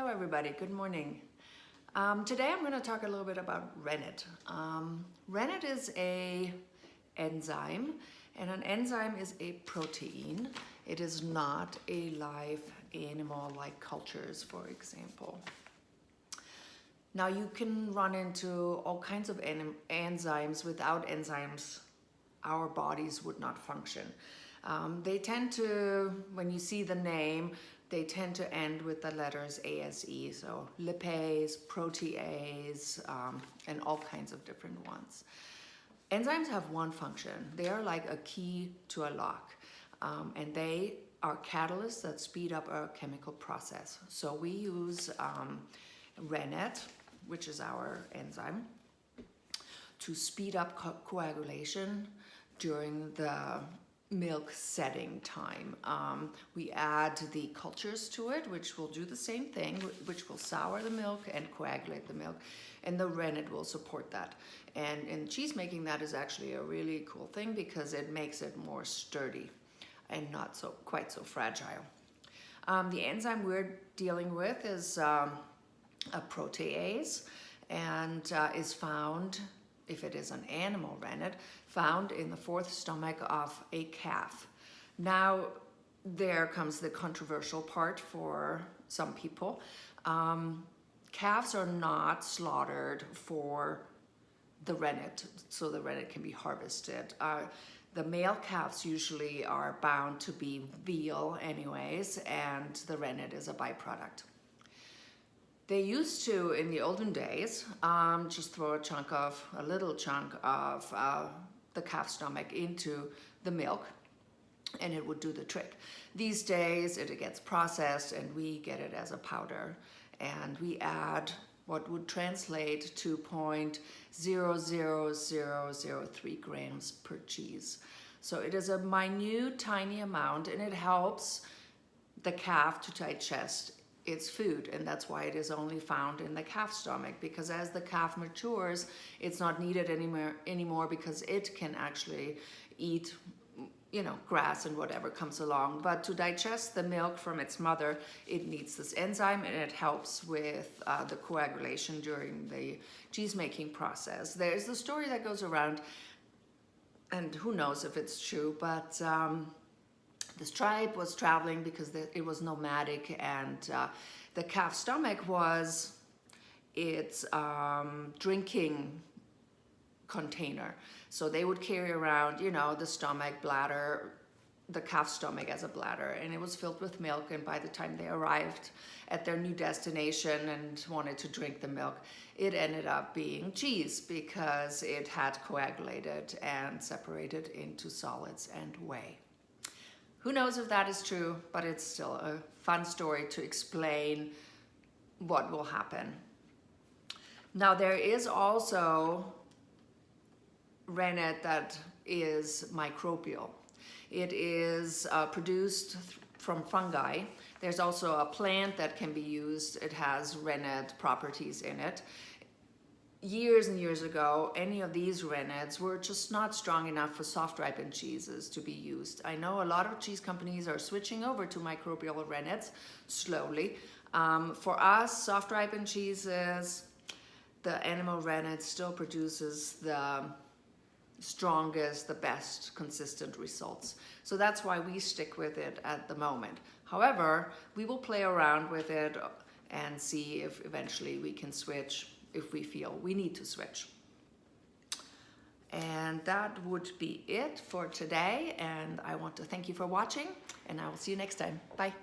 Hello everybody, good morning. Today I'm going to talk a little bit about rennet. Rennet is a enzyme, and an enzyme is a protein. It is not a live animal like cultures, for example. Now you can run into all kinds of enzymes. Without enzymes, our bodies would not function. They tend to, when you see the name, they tend to end with the letters ASE, so lipase, protease, and all kinds of different ones. Enzymes have one function. They are like a key to a lock, and they are catalysts that speed up a chemical process. So we use Rennet, which is our enzyme, to speed up coagulation during the milk setting time. We add the cultures to it, which will do the same thing, which will sour the milk and coagulate the milk, and the rennet will support that. And in cheese making, that is actually a really cool thing because it makes it more sturdy and not so quite so fragile. The enzyme we're dealing with is a protease, and is found, if it is an animal rennet, found in the fourth stomach of a calf. Now, there comes the controversial part for some people. Calves are not slaughtered for the rennet, so the rennet can be harvested. The male calves usually are bound to be veal anyways, and the rennet is a byproduct. They used to, in the olden days, just throw a little chunk of the calf stomach into the milk, and it would do the trick. These days, it gets processed, and we get it as a powder, and we add what would translate to 0.00003 grams per cheese. So it is a minute, tiny amount, and it helps the calf to digest its food, and that's why it is only found in the calf stomach, because as the calf matures, it's not needed anymore because it can actually eat, grass and whatever comes along. But to digest the milk from its mother, it needs this enzyme, and it helps with the coagulation during the cheese making process. There's the story that goes around, and who knows if it's true, but this tribe was traveling because it was nomadic, and the calf stomach was its drinking container. So they would carry around, the stomach, bladder, the calf stomach as a bladder, and it was filled with milk. And by the time they arrived at their new destination and wanted to drink the milk, it ended up being cheese because it had coagulated and separated into solids and whey. Who knows if that is true, but it's still a fun story to explain what will happen. Now, there is also rennet that is microbial. It is produced from fungi. There's also a plant that can be used. It has rennet properties in it. Years and years ago, any of these rennets were just not strong enough for soft ripened cheeses to be used. I know a lot of cheese companies are switching over to microbial rennets slowly. For us, soft ripened cheeses, the animal rennet still produces the strongest, the best consistent results. So that's why we stick with it at the moment. However, we will play around with it and see if eventually we can switch if we feel we need to switch. And that would be it for today, and I want to thank you for watching, and I will see you next time. Bye.